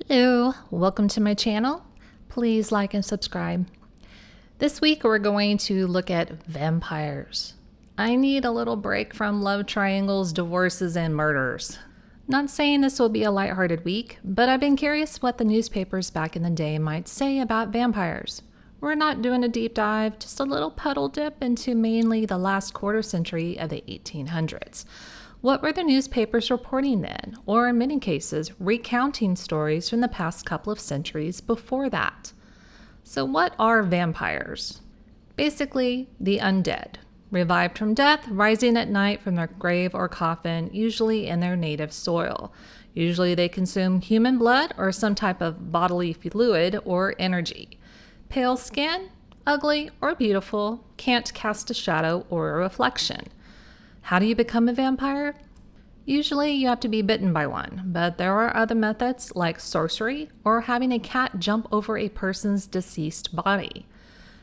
Hello, welcome to my channel. Please like and subscribe. This week we're going to look at vampires. I need a little break from love triangles, divorces, and murders. Not saying this will be a lighthearted week, but I've been curious what the newspapers back in the day might say about vampires. We're not doing a deep dive, just a little puddle dip into mainly the last quarter century of the 1800s. What were the newspapers reporting then, or in many cases, recounting stories from the past couple of centuries before that? So what are vampires? Basically, the undead, revived from death, rising at night from their grave or coffin, usually in their native soil. Usually they consume human blood or some type of bodily fluid or energy. Pale skin, ugly or beautiful, can't cast a shadow or a reflection. How do you become a vampire? Usually you have to be bitten by one, but there are other methods like sorcery or having a cat jump over a person's deceased body.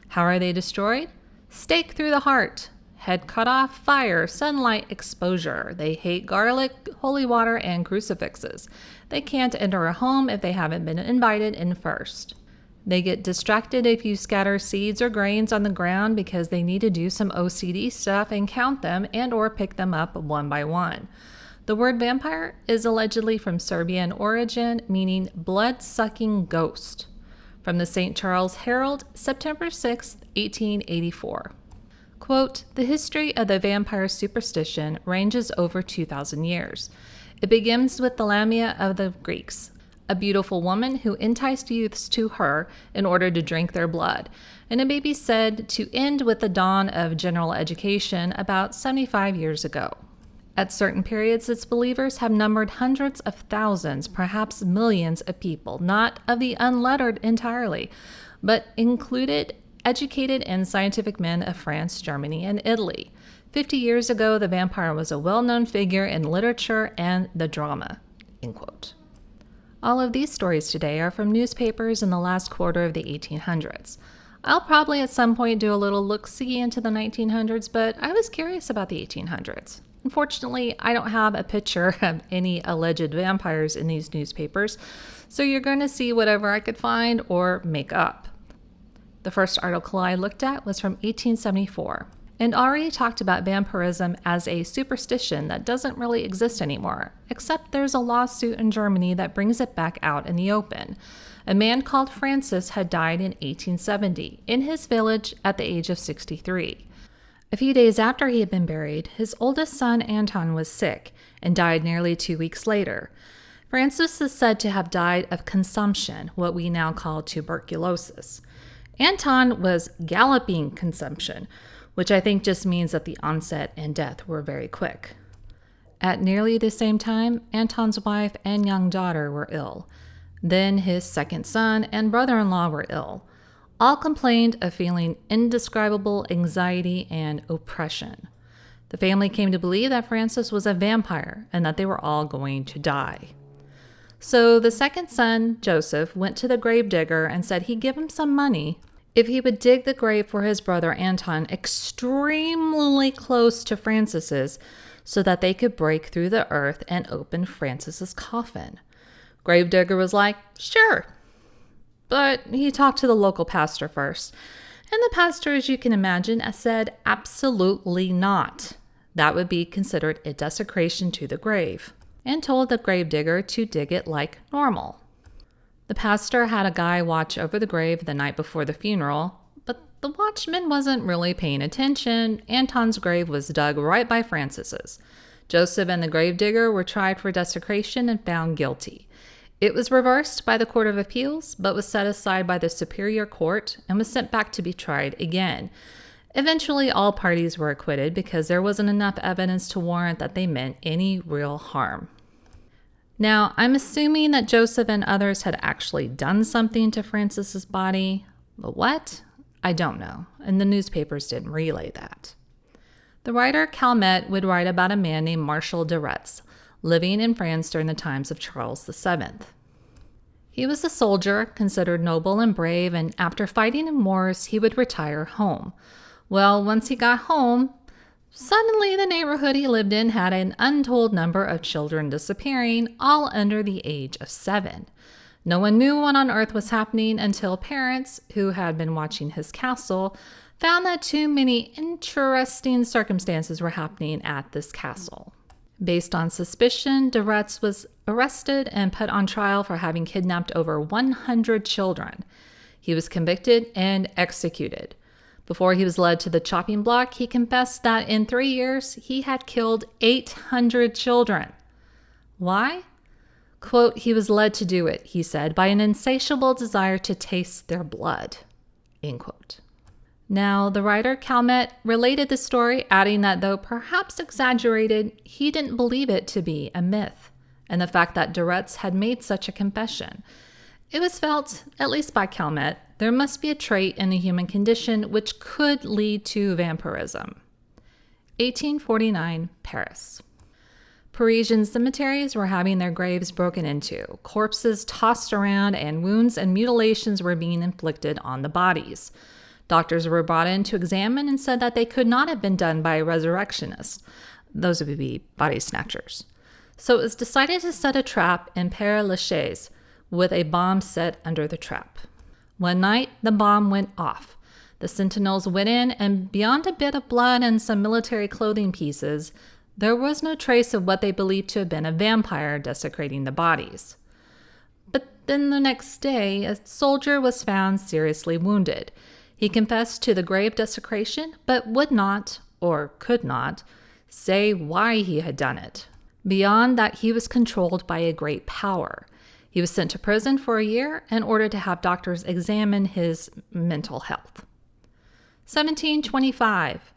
How are they destroyed? Stake through the heart, head cut off, fire, sunlight exposure. They hate garlic, holy water, and crucifixes. They can't enter a home if they haven't been invited in first. They get distracted if you scatter seeds or grains on the ground because they need to do some OCD stuff and count them and or pick them up one by one. The word vampire is allegedly from Serbian origin, meaning blood-sucking ghost. From the St. Charles Herald, September 6, 1884. Quote, the history of the vampire superstition ranges over 2,000 years. It begins with the Lamia of the Greeks, a beautiful woman who enticed youths to her in order to drink their blood, and it may be said to end with the dawn of general education about 75 years ago. At certain periods, its believers have numbered hundreds of thousands, perhaps millions of people, not of the unlettered entirely, but included educated and scientific men of France, Germany, and Italy. 50 years ago, the vampire was a well-known figure in literature and the drama. End quote. All of these stories today are from newspapers in the last quarter of the 1800s. I'll probably at some point do a little look-see into the 1900s, but I was curious about the 1800s. Unfortunately, I don't have a picture of any alleged vampires in these newspapers, so you're going to see whatever I could find or make up. The first article I looked at was from 1874. And already talked about vampirism as a superstition that doesn't really exist anymore, except there's a lawsuit in Germany that brings it back out in the open. A man called Francis had died in 1870 in his village at the age of 63. A few days after he had been buried, his oldest son Anton was sick and died nearly 2 weeks later. Francis is said to have died of consumption, what we now call tuberculosis. Anton was galloping consumption, which I think just means that the onset and death were very quick. At nearly the same time, Anton's wife and young daughter were ill. Then his second son and brother-in-law were ill. All complained of feeling indescribable anxiety and oppression. The family came to believe that Francis was a vampire and that they were all going to die. So the second son, Joseph, went to the gravedigger and said he'd give him some money if he would dig the grave for his brother Anton extremely close to Francis's so that they could break through the earth and open Francis's coffin. Gravedigger was like, sure. But he talked to the local pastor first. And the pastor, as you can imagine, said absolutely not. That would be considered a desecration to the grave, and told the gravedigger to dig it like normal. The pastor had a guy watch over the grave the night before the funeral, but the watchman wasn't really paying attention. Anton's grave was dug right by Francis's. Joseph and the gravedigger were tried for desecration and found guilty. It was reversed by the Court of Appeals, but was set aside by the Superior Court and was sent back to be tried again. Eventually, all parties were acquitted because there wasn't enough evidence to warrant that they meant any real harm. Now, I'm assuming that Joseph and others had actually done something to Francis's body, but what? I don't know, and the newspapers didn't relay that. The writer Calmet would write about a man named Marshal de Retz, living in France during the times of Charles VII. He was a soldier, considered noble and brave, and after fighting in wars, he would retire home. Well, once he got home, suddenly the neighborhood he lived in had an untold number of children disappearing, all under the age of 7. No one knew what on earth was happening until parents, who had been watching his castle, found that too many interesting circumstances were happening at this castle. Based on suspicion, de Retz was arrested and put on trial for having kidnapped over 100 children. He was convicted and executed. Before he was led to the chopping block, he confessed that in 3 years, he had killed 800 children. Why? Quote, he was led to do it, he said, by an insatiable desire to taste their blood. End quote. Now, the writer Calmet related the story, adding that though perhaps exaggerated, he didn't believe it to be a myth, and the fact that de Retz had made such a confession. It was felt, at least by Calmet, there must be a trait in the human condition which could lead to vampirism. 1849, Paris. Parisian cemeteries were having their graves broken into, corpses tossed around, and wounds and mutilations were being inflicted on the bodies. Doctors were brought in to examine and said that they could not have been done by resurrectionists. Those would be body snatchers. So it was decided to set a trap in Père Lachaise with a bomb set under the trap. One night, the bomb went off. The sentinels went in, and beyond a bit of blood and some military clothing pieces, there was no trace of what they believed to have been a vampire desecrating the bodies. But then the next day, a soldier was found seriously wounded. He confessed to the grave desecration, but would not, or could not, say why he had done it. Beyond that, he was controlled by a great power. He was sent to prison for a year in order to have doctors examine his mental health. 1725.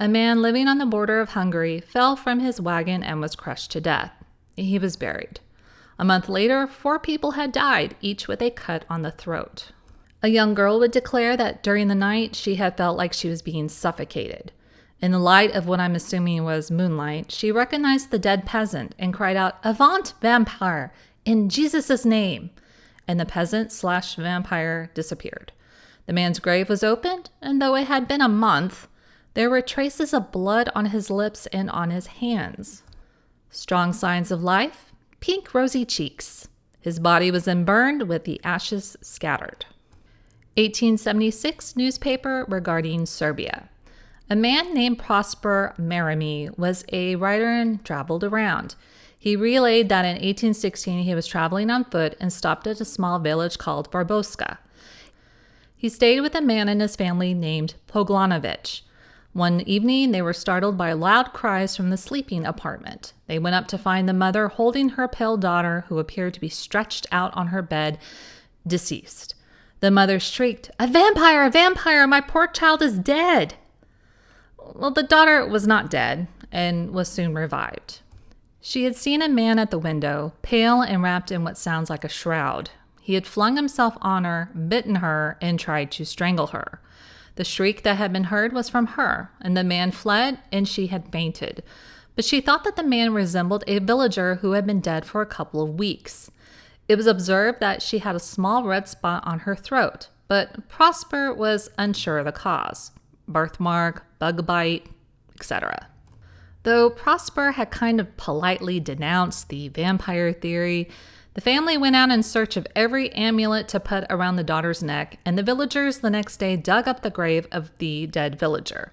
A man living on the border of Hungary fell from his wagon and was crushed to death. He was buried. A month later, 4 people had died, each with a cut on the throat. A young girl would declare that during the night she had felt like she was being suffocated. In the light of what I'm assuming was moonlight, she recognized the dead peasant and cried out, "Avaunt, vampire, in Jesus' name!" And the peasant/vampire disappeared. The man's grave was opened, and though it had been a month, there were traces of blood on his lips and on his hands. Strong signs of life, pink rosy cheeks. His body was then burned with the ashes scattered. 1876 newspaper regarding Serbia. A man named Prosper Marami was a writer and traveled around. He relayed that in 1816 he was traveling on foot and stopped at a small village called Barboska. He stayed with a man and his family named Poglanovich. One evening, they were startled by loud cries from the sleeping apartment. They went up to find the mother holding her pale daughter, who appeared to be stretched out on her bed, deceased. The mother shrieked, "A vampire! A vampire! My poor child is dead!" Well, the daughter was not dead and was soon revived. She had seen a man at the window, pale and wrapped in what sounds like a shroud. He had flung himself on her, bitten her, and tried to strangle her. The shriek that had been heard was from her, and the man fled, and she had fainted. But she thought that the man resembled a villager who had been dead for a couple of weeks. It was observed that she had a small red spot on her throat, but Prosper was unsure of the cause. Birthmark, bug bite, etc. Though Prosper had kind of politely denounced the vampire theory, the family went out in search of every amulet to put around the daughter's neck, and the villagers the next day dug up the grave of the dead villager.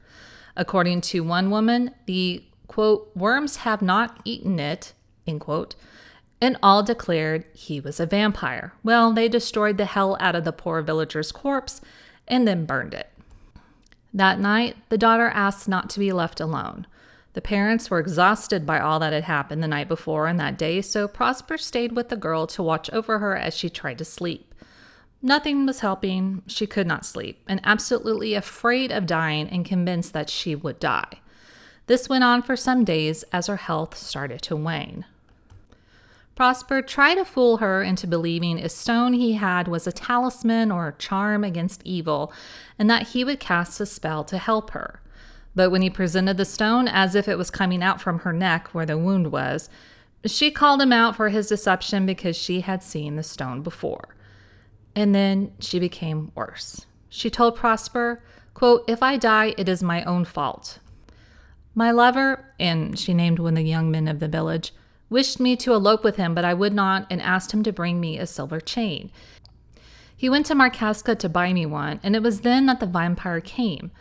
According to one woman, the, quote, "worms have not eaten it," end quote, and all declared he was a vampire. Well, they destroyed the hell out of the poor villager's corpse and then burned it. That night, the daughter asked not to be left alone. The parents were exhausted by all that had happened the night before and that day, so Prosper stayed with the girl to watch over her as she tried to sleep. Nothing was helping. She could not sleep, and absolutely afraid of dying and convinced that she would die. This went on for some days as her health started to wane. Prosper tried to fool her into believing a stone he had was a talisman or a charm against evil, and that he would cast a spell to help her. But when he presented the stone as if it was coming out from her neck where the wound was, she called him out for his deception because she had seen the stone before. And then she became worse. She told Prosper, quote, "If I die, it is my own fault. My lover," and she named one of the young men of the village, wished me to elope with him, but I would not, and asked him to bring me a silver chain. He went to Markaska to buy me one, and it was then that the vampire came.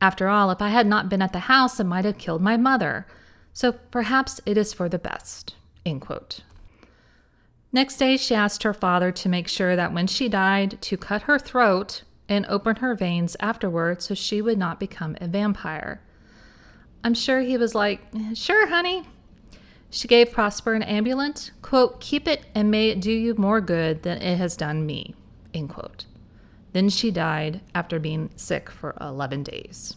After all, if I had not been at the house, it might have killed my mother. So perhaps it is for the best." End quote. Next day, she asked her father to make sure that when she died, to cut her throat and open her veins afterwards so she would not become a vampire. I'm sure he was like, "Sure, honey." She gave Prosper an amulet, quote, "Keep it and may it do you more good than it has done me," end quote. Then she died after being sick for 11 days.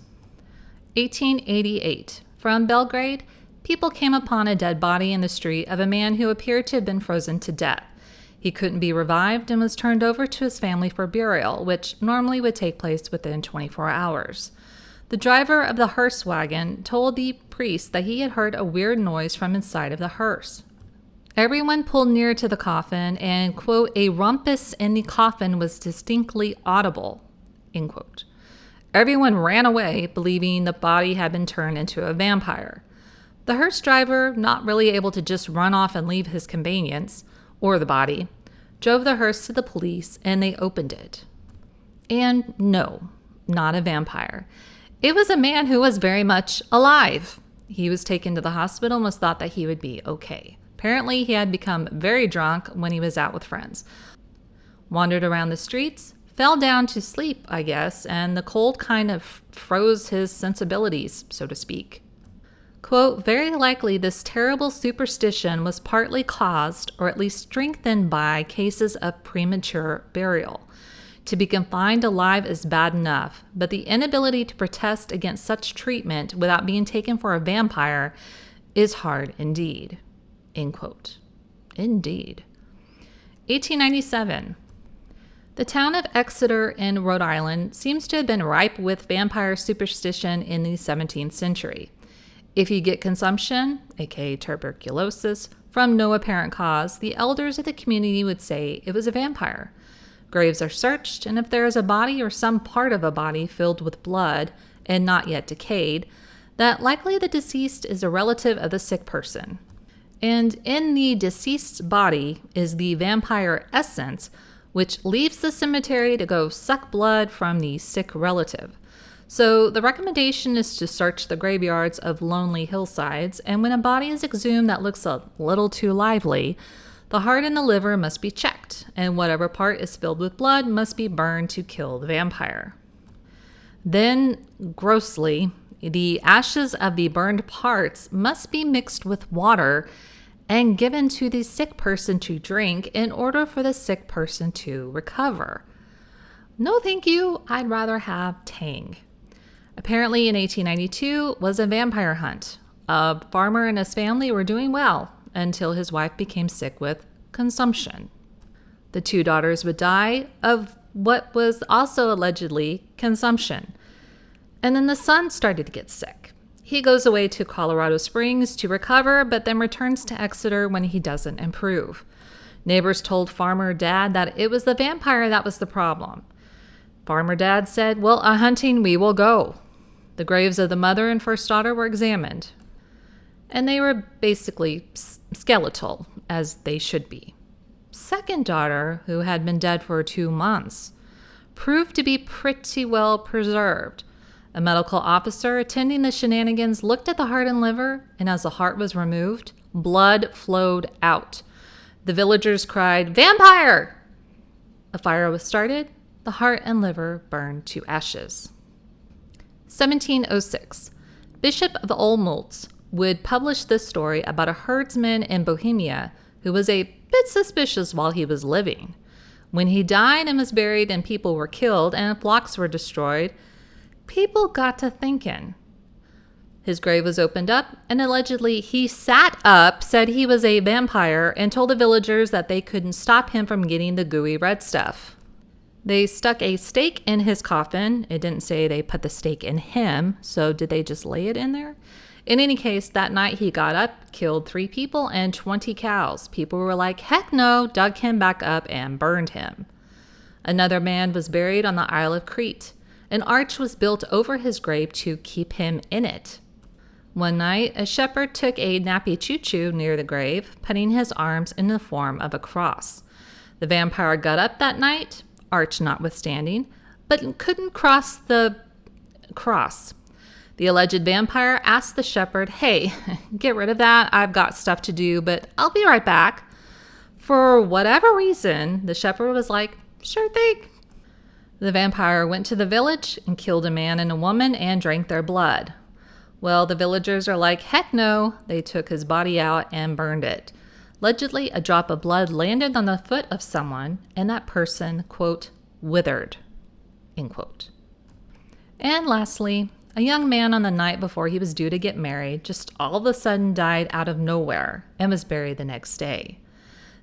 1888. From Belgrade, people came upon a dead body in the street of a man who appeared to have been frozen to death. He couldn't be revived and was turned over to his family for burial, which normally would take place within 24 hours. The driver of the hearse wagon told the priest that he had heard a weird noise from inside of the hearse. Everyone pulled near to the coffin and, quote, "a rumpus in the coffin was distinctly audible," end quote. Everyone ran away, believing the body had been turned into a vampire. The hearse driver, not really able to just run off and leave his convenience, or the body, drove the hearse to the police and they opened it. And no, not a vampire. It was a man who was very much alive. He was taken to the hospital and was thought that he would be okay. Apparently, he had become very drunk when he was out with friends. Wandered around the streets, fell down to sleep, I guess, and the cold kind of froze his sensibilities, so to speak. Quote, "Very likely this terrible superstition was partly caused, or at least strengthened by, cases of premature burial. To be confined alive is bad enough, but the inability to protest against such treatment without being taken for a vampire is hard indeed." End quote. Indeed. 1897. The town of Exeter in Rhode Island seems to have been ripe with vampire superstition in the 17th century. If you get consumption, aka tuberculosis, from no apparent cause, the elders of the community would say it was a vampire. Graves are searched, and if there is a body or some part of a body filled with blood and not yet decayed, that likely the deceased is a relative of the sick person. And in the deceased's body is the vampire essence, which leaves the cemetery to go suck blood from the sick relative. So the recommendation is to search the graveyards of lonely hillsides, and when a body is exhumed that looks a little too lively, the heart and the liver must be checked, and whatever part is filled with blood must be burned to kill the vampire. Then, grossly, the ashes of the burned parts must be mixed with water and given to the sick person to drink in order for the sick person to recover. No thank you, I'd rather have Tang. Apparently in 1892 was a vampire hunt. A farmer and his family were doing well until his wife became sick with consumption. The two daughters would die of what was also allegedly consumption. And then the son started to get sick. He goes away to Colorado Springs to recover, but then returns to Exeter when he doesn't improve. Neighbors told Farmer Dad that it was the vampire that was the problem. Farmer Dad said, "Well, a hunting we will go." The graves of the mother and first daughter were examined, and they were basically skeletal, as they should be. Second daughter, who had been dead for 2 months, proved to be pretty well preserved. A medical officer attending the shenanigans looked at the heart and liver, and as the heart was removed, blood flowed out. The villagers cried, "Vampire!" A fire was started. The heart and liver burned to ashes. 1706. Bishop of Olmütz would publish this story about a herdsman in Bohemia who was a bit suspicious while he was living. When he died and was buried and people were killed and flocks were destroyed, people got to thinking. His grave was opened up, and allegedly he sat up, said he was a vampire, and told the villagers that they couldn't stop him from getting the gooey red stuff. They stuck a stake in his coffin. It didn't say they put the stake in him, so did they just lay it in there? In any case, that night he got up, killed 3 people and 20 cows. People were like, heck no, dug him back up and burned him. Another man was buried on the Isle of Crete. An arch was built over his grave to keep him in it. One night, a shepherd took a nappy choo-choo near the grave, putting his arms in the form of a cross. The vampire got up that night, arch notwithstanding, but couldn't cross the cross. The alleged vampire asked the shepherd, "Hey, get rid of that. I've got stuff to do, but I'll be right back." For whatever reason, the shepherd was like, "Sure thing." The vampire went to the village and killed a man and a woman and drank their blood. Well, the villagers are like, "Heck no." They took his body out and burned it. Allegedly, a drop of blood landed on the foot of someone, and that person, quote, withered, end quote. And lastly, a young man on the night before he was due to get married just all of a sudden died out of nowhere and was buried the next day.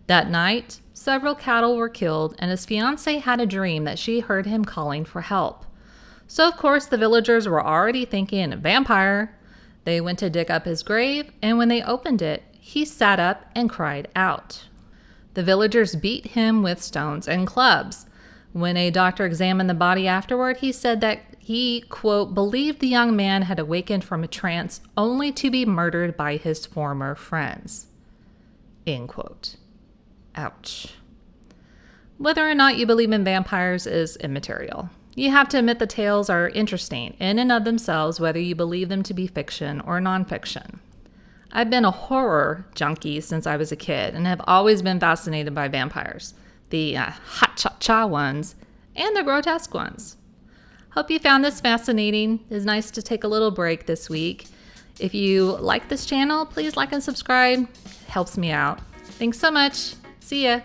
That night, several cattle were killed, and his fiancée had a dream that she heard him calling for help. So, of course, the villagers were already thinking, vampire. They went to dig up his grave, and when they opened it, he sat up and cried out. The villagers beat him with stones and clubs. When a doctor examined the body afterward, he said that he, quote, believed the young man had awakened from a trance only to be murdered by his former friends, end quote. Ouch. Whether or not you believe in vampires is immaterial. You have to admit the tales are interesting in and of themselves, whether you believe them to be fiction or nonfiction. I've been a horror junkie since I was a kid and have always been fascinated by vampires, the hot cha-cha ones and the grotesque ones. Hope you found this fascinating. It's nice to take a little break this week. If you like this channel, please like and subscribe. It helps me out. Thanks so much. See ya.